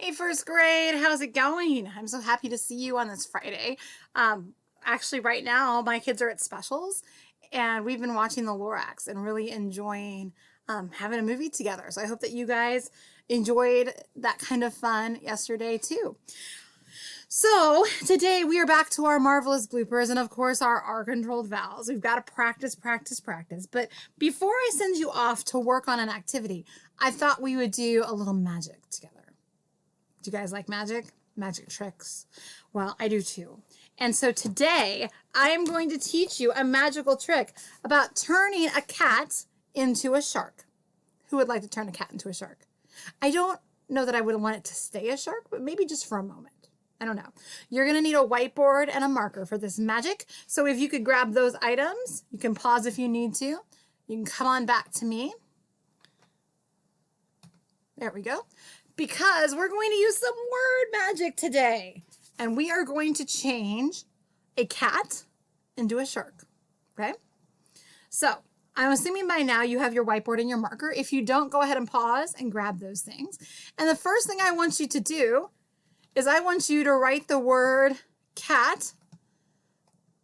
Hey, first grade, how's it going? I'm so happy to see you on this Friday. Actually, right now, my kids are at specials, and we've been watching the Lorax and really enjoying having a movie together. So I hope that you guys enjoyed that kind of fun yesterday, too. So today we are back to our marvelous bloopers and, of course, our R-controlled vowels. We've got to practice, practice, practice. But before I send you off to work on an activity, I thought we would do a little magic together. Do you guys like magic? Magic tricks? Well, I do too. And so today I am going to teach you a magical trick about turning a cat into a shark. Who would like to turn a cat into a shark? I don't know that I would want it to stay a shark, but maybe just for a moment. I don't know. You're going to need a whiteboard and a marker for this magic. So if you could grab those items, you can pause if you need to. You can come on back to me. There we go. Because we're going to use some word magic today. And we are going to change a cat into a shark. Okay? So I'm assuming by now you have your whiteboard and your marker. If you don't, go ahead and pause and grab those things. And the first thing I want you to do is I want you to write the word cat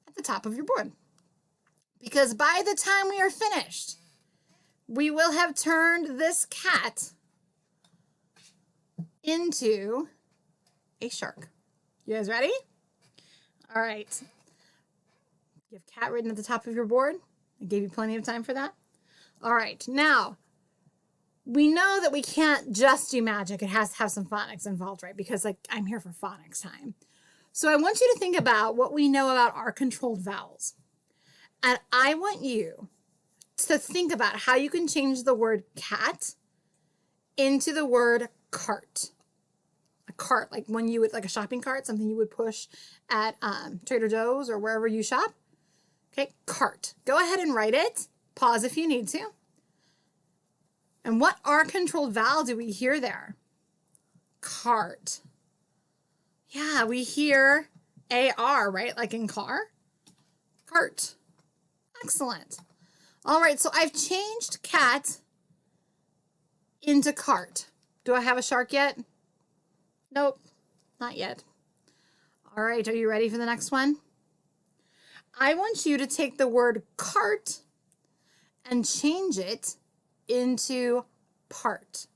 at the top of your board. Because by the time we are finished, we will have turned this cat into a shark. You guys ready? All right. You have cat written at the top of your board. I gave you plenty of time for that. All right. Now, we know that we can't just do magic. It has to have some phonics involved, right? Because I'm here for phonics time. So I want you to think about what we know about our controlled vowels. And I want you to think about how you can change the word cat into the word cart. A cart, like when you would, like a shopping cart, something you would push at Trader Joe's or wherever you shop. Okay, cart. Go ahead and write it. Pause if you need to. And what R-controlled vowel do we hear there? Cart. Yeah, we hear AR, right? Like in car. Cart. Excellent. All right, so I've changed cat into cart. Do I have a shark yet? Nope, not yet. All right, are you ready for the next one? I want you to take the word cart and change it into part.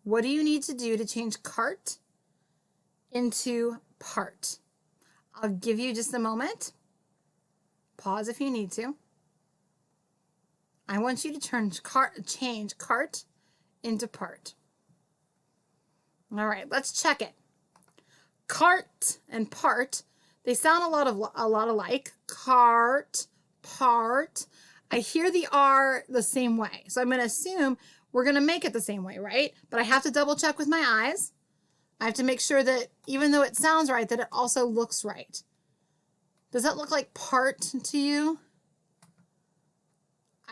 What do you need to do to change cart into part? I'll give you just a moment. Pause if you need to. I want you to change cart into part. All right, let's check it. Cart and part, they sound a lot alike. Cart, part. I hear the R the same way. So I'm going to assume we're going to make it the same way, right? But I have to double check with my eyes. I have to make sure that even though it sounds right, that it also looks right. Does that look like part to you?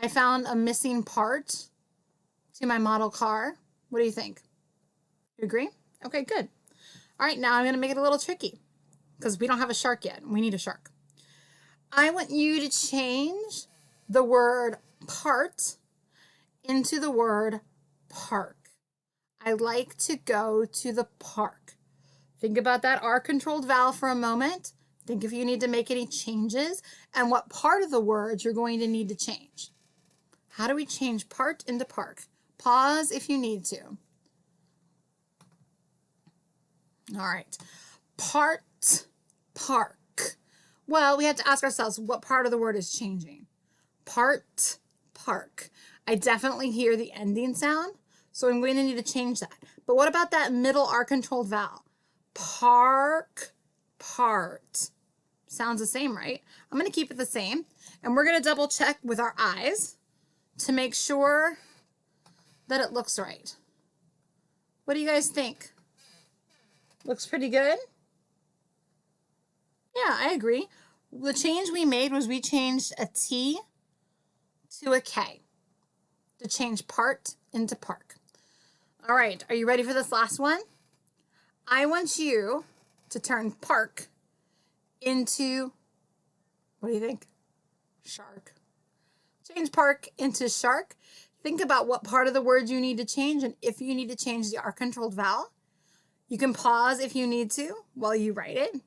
I found a missing part to my model car. What do you think? You agree? Okay, good. All right, now I'm going to make it a little tricky because we don't have a shark yet. We need a shark. I want you to change the word part into the word park. I like to go to the park. Think about that R-controlled vowel for a moment. Think if you need to make any changes and what part of the word you're going to need to change. How do we change part into park? Pause if you need to. All right. Part, park. Well, we have to ask ourselves what part of the word is changing. Part, park. I definitely hear the ending sound, so I'm going to need to change that. But what about that middle R-controlled vowel? Park, part. Sounds the same, right? I'm going to keep it the same, and we're going to double check with our eyes to make sure that it looks right. What do you guys think? Looks pretty good? Yeah, I agree. The change we made was we changed a T to a K to change part into park. All right, are you ready for this last one? I want you to turn park into, what do you think? Shark. Change park into shark. Think about what part of the word you need to change and if you need to change the R-controlled vowel. You can pause if you need to while you write it.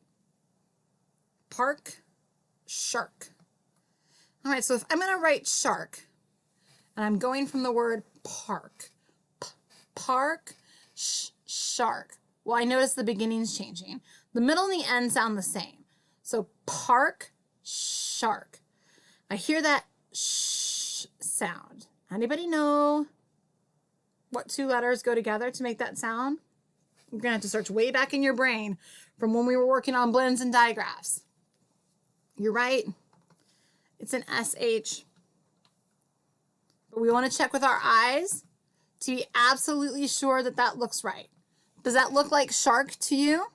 Park, shark. All right, so if I'm going to write shark, and I'm going from the word park, park, shark. Well, I notice the beginning's changing. The middle and the end sound the same. So park, shark. I hear that sh sound. Anybody know what two letters go together to make that sound? You're going to have to search way back in your brain from when we were working on blends and digraphs. You're right. It's an SH. But we want to check with our eyes to be absolutely sure that that looks right. Does that look like shark to you?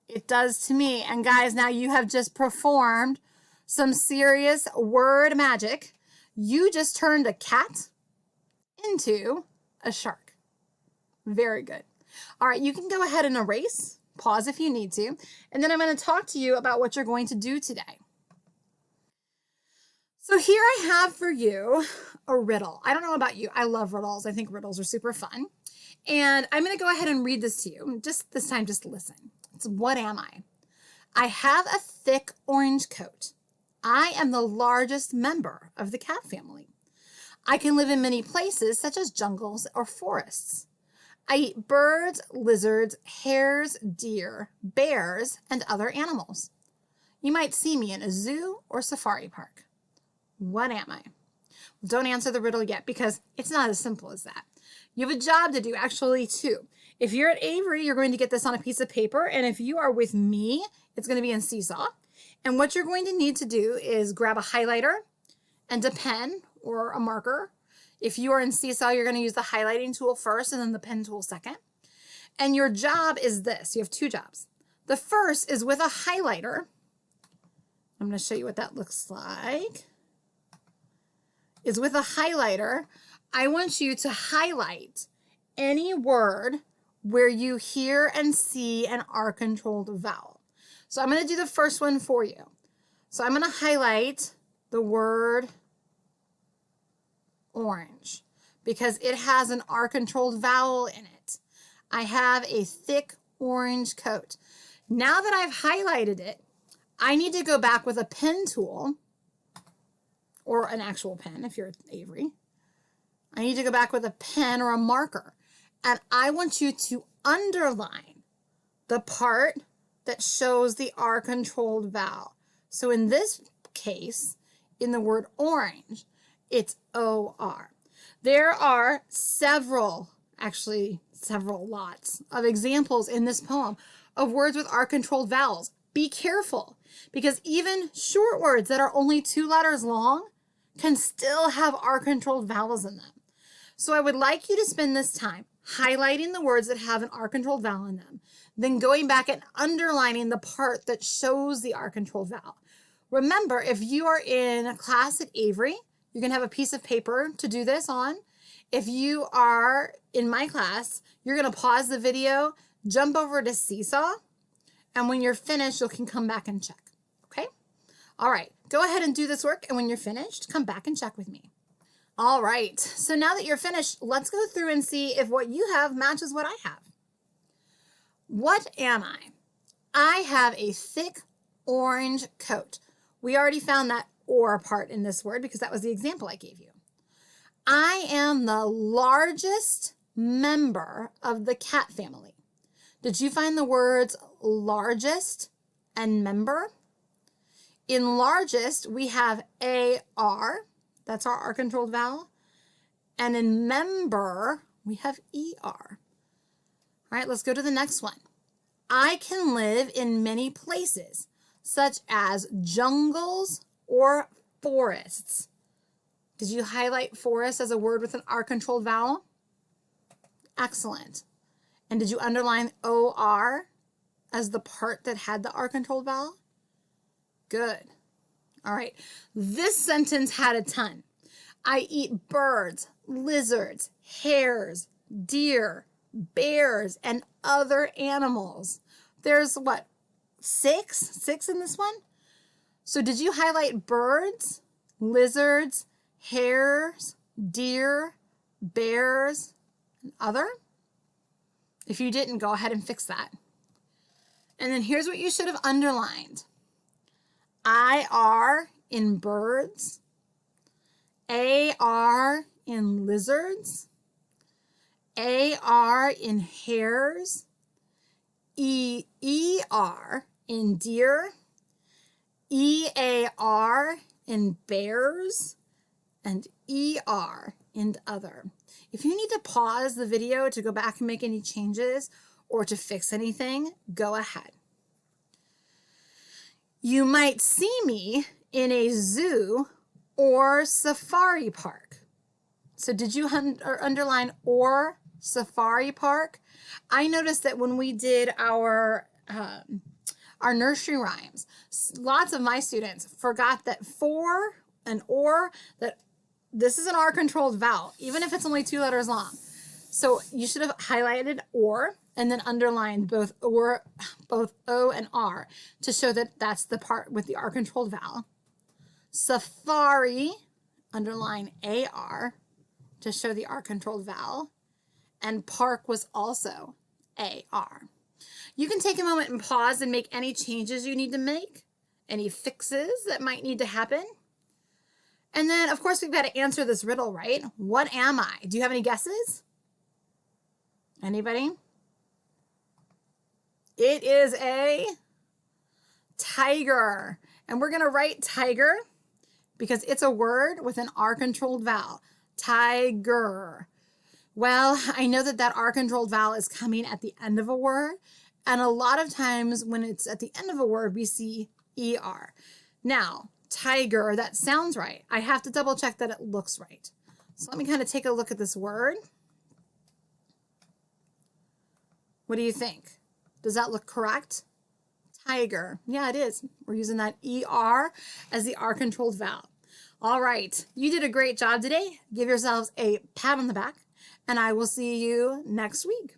It does to me. And guys, now you have just performed some serious word magic. You just turned a cat into a shark. Very good. All right, you can go ahead and erase, pause if you need to, and then I'm going to talk to you about what you're going to do today. So here I have for you a riddle. I don't know about you. I love riddles. I think riddles are super fun. And I'm going to go ahead and read this to you. Just this time, just listen. It's what am I? I have a thick orange coat. I am the largest member of the cat family. I can live in many places, such as jungles or forests. I eat birds, lizards, hares, deer, bears, and other animals. You might see me in a zoo or safari park. What am I? Well, don't answer the riddle yet because it's not as simple as that. You have a job to do, actually, too. If you're at Avery, you're going to get this on a piece of paper, and if you are with me, it's going to be in Seesaw. And what you're going to need to do is grab a highlighter and a pen or a marker. If you are in Seesaw, you're going to use the highlighting tool first and then the pen tool second. And your job is this. You have two jobs. The first is with a highlighter. I'm going to show you what that looks like. Is with a highlighter, I want you to highlight any word where you hear and see an R-controlled vowel. So I'm going to do the first one for you. So I'm going to highlight the word orange because it has an R-controlled vowel in it. I have a thick orange coat. Now that I've highlighted it, I need to go back with a pen tool or an actual pen if you're at Avery. I need to go back with a pen or a marker, and I want you to underline the part that shows the R-controlled vowel. So in this case, in the word orange, it's O-R. There are several lots of examples in this poem of words with R-controlled vowels. Be careful, because even short words that are only 2 letters long can still have R-controlled vowels in them. So I would like you to spend this time highlighting the words that have an R-controlled vowel in them, then going back and underlining the part that shows the R-controlled vowel. Remember, if you are in a class at Avery, you're going to have a piece of paper to do this on. If you are in my class, you're going to pause the video, jump over to Seesaw, and when you're finished, you can come back and check. Okay? All right, go ahead and do this work, and when you're finished, come back and check with me. All right, so now that you're finished, let's go through and see if what you have matches what I have. What am I? I have a thick orange coat. We already found that or part in this word because that was the example I gave you. I am the largest member of the cat family. Did you find the words largest and member? In largest, we have AR. That's our R-controlled vowel. And in member, we have ER. All right, let's go to the next one. I can live in many places, such as jungles or forests. Did you highlight forest as a word with an R-controlled vowel? Excellent. And did you underline OR as the part that had the R-controlled vowel? Good. All right. This sentence had a ton. I eat birds, lizards, hares, deer, bears, and other animals. There's what, 6? 6 in this one? So did you highlight birds, lizards, hares, deer, bears, and other? If you didn't, go ahead and fix that. And then here's what you should have underlined. IR in birds, AR in lizards, AR in hares, ER in deer, EAR in bears, and ER in other. If you need to pause the video to go back and make any changes or to fix anything, go ahead. You might see me in a zoo or safari park. So did you underline or safari park? I noticed that when we did our nursery rhymes, lots of my students forgot that for and or, that this is an R-controlled vowel, even if it's only 2 letters long. So you should have highlighted or and then underlined both O and R to show that that's the part with the R-controlled vowel. Safari, underline AR to show the R-controlled vowel. And park was also AR. You can take a moment and pause and make any changes you need to make, any fixes that might need to happen. And then, of course, we've got to answer this riddle, right? What am I? Do you have any guesses? Anybody? It is a tiger. And we're going to write tiger because it's a word with an R-controlled vowel. Tiger. Well, I know that that R-controlled vowel is coming at the end of a word. And a lot of times when it's at the end of a word, we see ER. Now, tiger, that sounds right. I have to double check that it looks right. So let me kind of take a look at this word. What do you think? Does that look correct? Tiger. Yeah, it is. We're using that ER as the R-controlled vowel. All right. You did a great job today. Give yourselves a pat on the back, and I will see you next week.